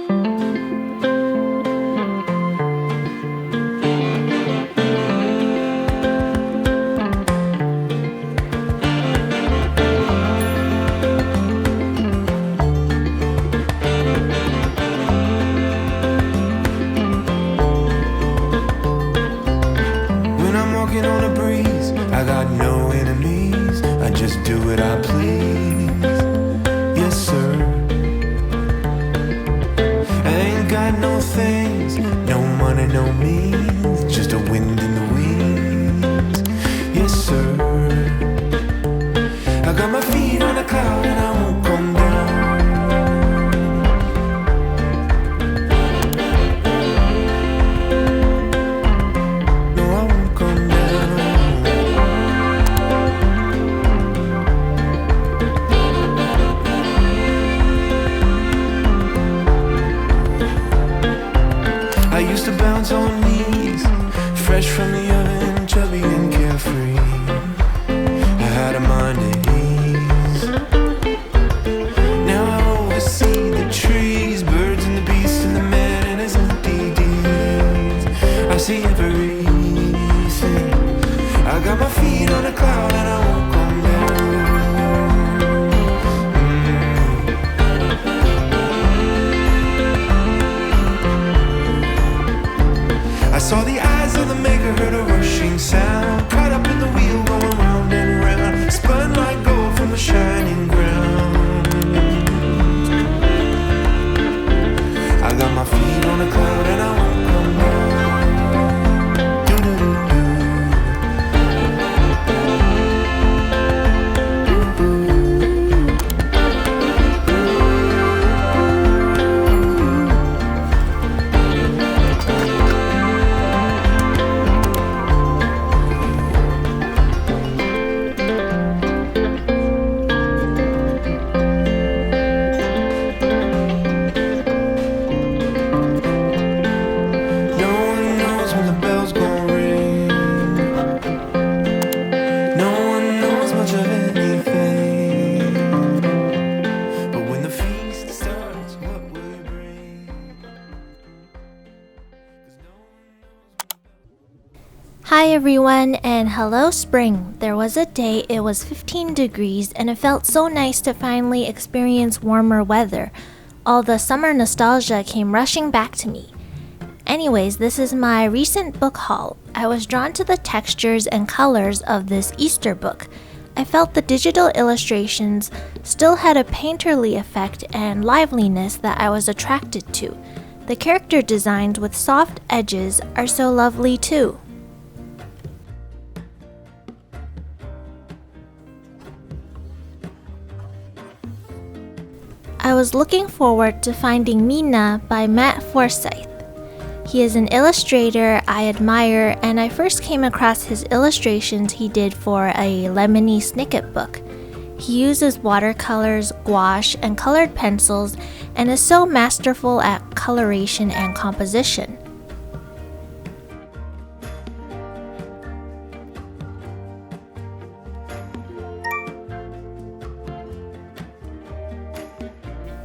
When I'm walking on a breeze, I got no enemies. I just do what I please. Yes, sir. I ain't got no things, no money, no means. Just a wind in the wings. Yes, sir. I got my feet on a cloud and I won't come down. No, I won't come down. I used to bounce on knees, fresh from the oven, chubby and carefree. I had a mind at ease. Now I oversee the trees, birds and the beasts and the man and his empty deeds. I see everything. I got my feet on a cloud and I won't come down. I saw the eyes of the maker, heard a rushing sound, caught up in the wheel going round and round, spun like gold from the shining ground. I got my feet on a cloud and I won't come down. No one knows when the bell's gonna ring. No one knows much of anything. But when the feast starts, what will it bring? 'Cause no one knows. Hi everyone, and hello spring. There was a day it was 15 degrees and it felt so nice to finally experience warmer weather. All the summer nostalgia came rushing back to me. Anyways, this is my recent book haul. I was drawn to the textures and colors of this Easter book. I felt the digital illustrations still had a painterly effect and liveliness that I was attracted to. The character designs with soft edges are so lovely too. I was looking forward to finding Mina by Matt Forsyth. He is an illustrator I admire, and I first came across his illustrations he did for a Lemony Snicket book. He uses watercolors, gouache, and colored pencils, and is so masterful at coloration and composition.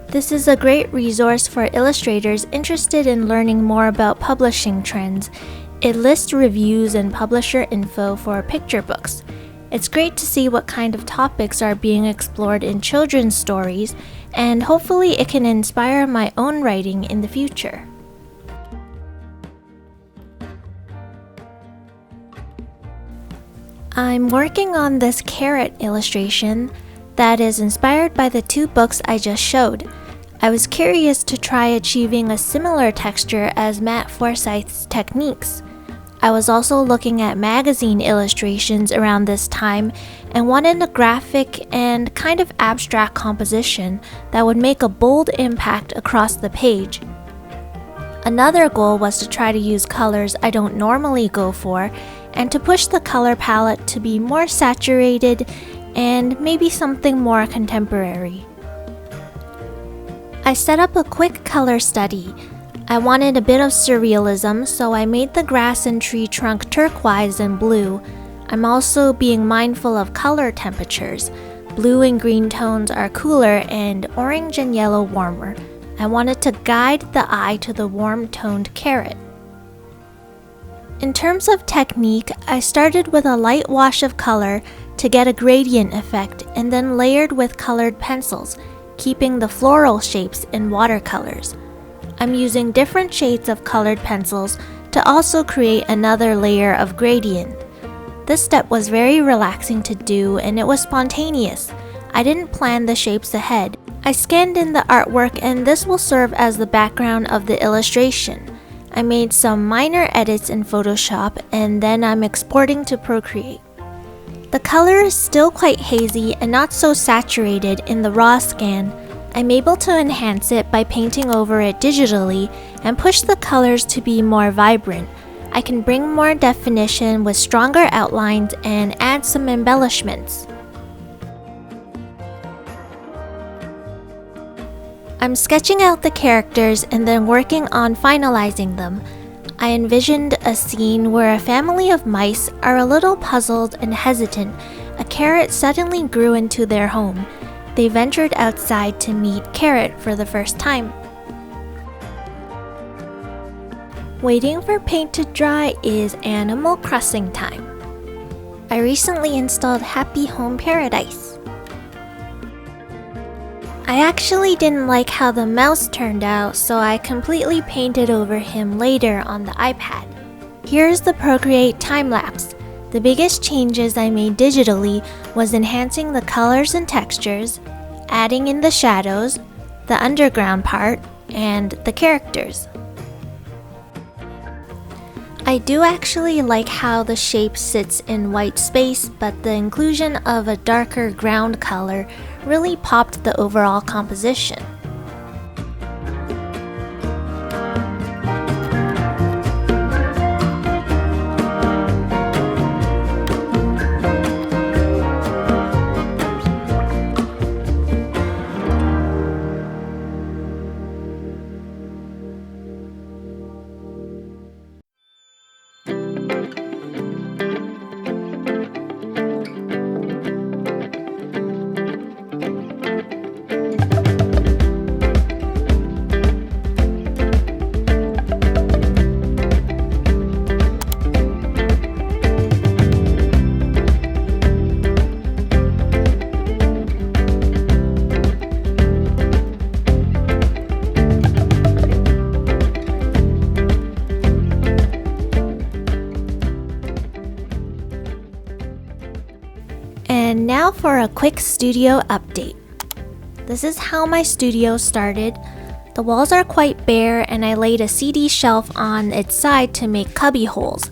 This is a great resource for illustrators interested in learning more about publishing trends. It lists reviews and publisher info for picture books. It's great to see what kind of topics are being explored in children's stories, and hopefully it can inspire my own writing in the future. I'm working on this carrot illustration that is inspired by the two books I just showed. I was curious to try achieving a similar texture as Matt Forsyth's techniques. I was also looking at magazine illustrations around this time and wanted a graphic and kind of abstract composition that would make a bold impact across the page. Another goal was to try to use colors I don't normally go for and to push the color palette to be more saturated and maybe something more contemporary. I set up a quick color study. I wanted a bit of surrealism, so I made the grass and tree trunk turquoise and blue. I'm also being mindful of color temperatures. Blue and green tones are cooler and orange and yellow warmer. I wanted to guide the eye to the warm-toned carrot. In terms of technique, I started with a light wash of color to get a gradient effect and then layered with colored pencils, keeping the floral shapes in watercolors. I'm using different shades of colored pencils to also create another layer of gradient. This step was very relaxing to do and it was spontaneous. I didn't plan the shapes ahead. I scanned in the artwork and this will serve as the background of the illustration. I made some minor edits in Photoshop and then I'm exporting to Procreate. The color is still quite hazy and not so saturated in the raw scan. I'm able to enhance it by painting over it digitally and push the colors to be more vibrant. I can bring more definition with stronger outlines and add some embellishments. I'm sketching out the characters and then working on finalizing them. I envisioned a scene where a family of mice are a little puzzled and hesitant. A carrot suddenly grew into their home. They ventured outside to meet Carrot for the first time. Waiting for paint to dry is Animal Crossing time. I recently installed Happy Home Paradise. I actually didn't like how the mouse turned out, so I completely painted over him later on the iPad. Here's the Procreate time-lapse. The biggest changes I made digitally was enhancing the colors and textures, adding in the shadows, the underground part, and the characters. I do actually like how the shape sits in white space, but the inclusion of a darker ground color really popped the overall composition. And now for a quick studio update. This is how my studio started. The walls are quite bare and I laid a CD shelf on its side to make cubby holes.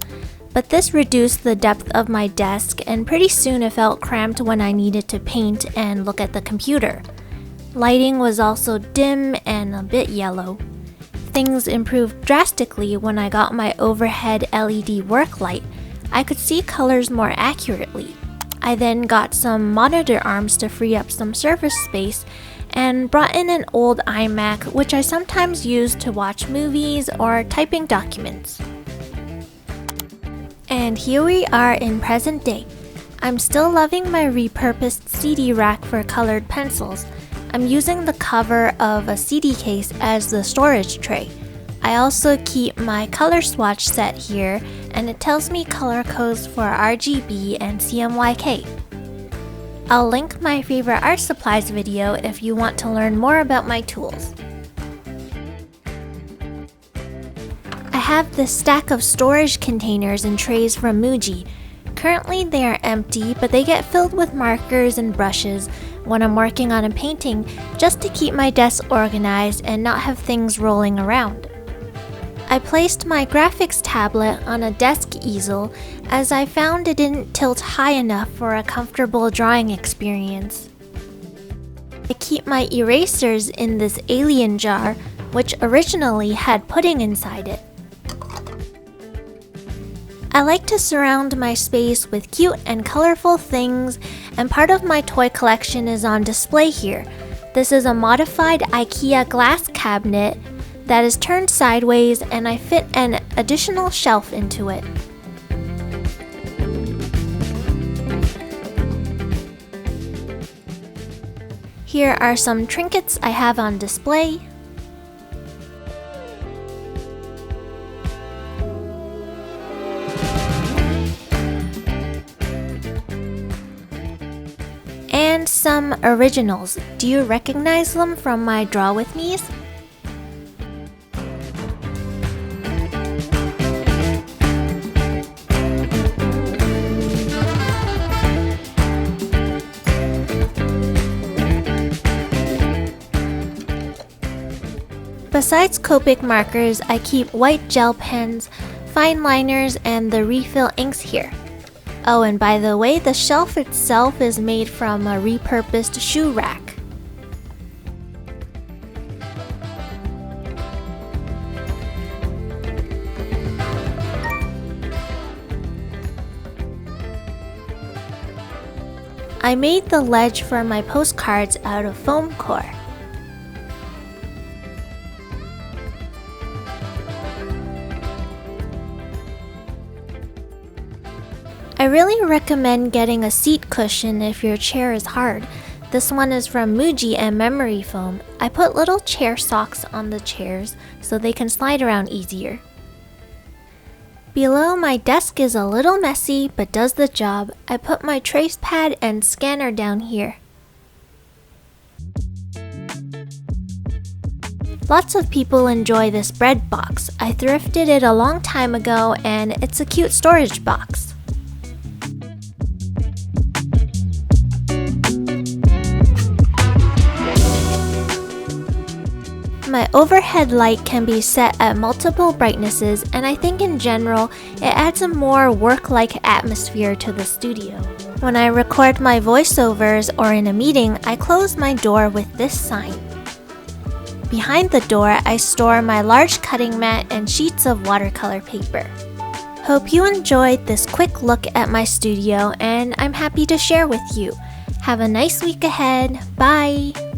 But this reduced the depth of my desk and pretty soon it felt cramped when I needed to paint and look at the computer. Lighting was also dim and a bit yellow. Things improved drastically when I got my overhead LED work light. I could see colors more accurately. I then got some monitor arms to free up some surface space and brought in an old iMac which I sometimes use to watch movies or typing documents. And here we are in present day. I'm still loving my repurposed CD rack for colored pencils. I'm using the cover of a CD case as the storage tray. I also keep my color swatch set here and it tells me color codes for RGB and CMYK. I'll link my favorite art supplies video if you want to learn more about my tools. I have this stack of storage containers and trays from Muji. Currently they are empty, but they get filled with markers and brushes when I'm working on a painting just to keep my desk organized and not have things rolling around. I placed my graphics tablet on a desk easel as I found it didn't tilt high enough for a comfortable drawing experience. I keep my erasers in this alien jar, which originally had pudding inside it. I like to surround my space with cute and colorful things, and part of my toy collection is on display here. This is a modified IKEA glass cabinet that is turned sideways and I fit an additional shelf into it. Here are some trinkets I have on display. some originals. Do you recognize them from my Draw With Me's? Besides Copic markers, I keep white gel pens, fine liners, and the refill inks here. Oh, and by the way, the shelf itself is made from a repurposed shoe rack. I made the ledge for my postcards out of foam core. I really recommend getting a seat cushion if your chair is hard. This one is from Muji and Memory Foam. I put little chair socks on the chairs so they can slide around easier. Below my desk is a little messy but does the job. I put my trace pad and scanner down here. Lots of people enjoy this bread box. I thrifted it a long time ago and it's a cute storage box. My overhead light can be set at multiple brightnesses, and I think in general, it adds a more work-like atmosphere to the studio. When I record my voiceovers or in a meeting, I close my door with this sign. Behind the door, I store my large cutting mat and sheets of watercolor paper. Hope you enjoyed this quick look at my studio, and I'm happy to share with you. Have a nice week ahead. Bye!